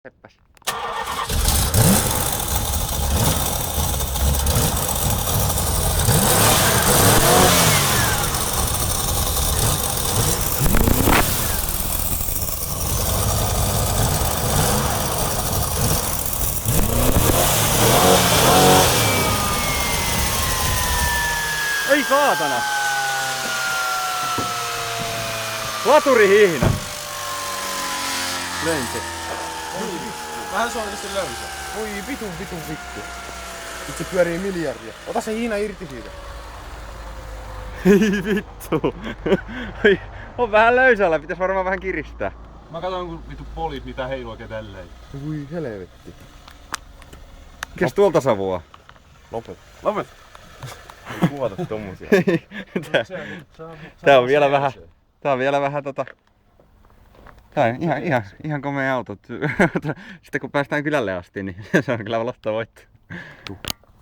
Seppäs. Ei saatana! Laturihihna! Lensi. Vähän se on tietysti löysä. Voi vitun vittu. Nyt se pyörii miljardia. Ota se hiina irti siitä. Ei vittu. On vähän löysällä, pitäis varmaan vähän kiristää. Mä katson kun vittu polit mitä heiluu oikein tälleen. Voi helvetti. Mikäs tuolta savua? Lopet. Ei kuvata tommosia. Tää on vielä vähän. Tää on vielä vähän Tää on ihan komea auto. Sitten kun päästään kylälle asti, niin se on kyllä lottavoitto.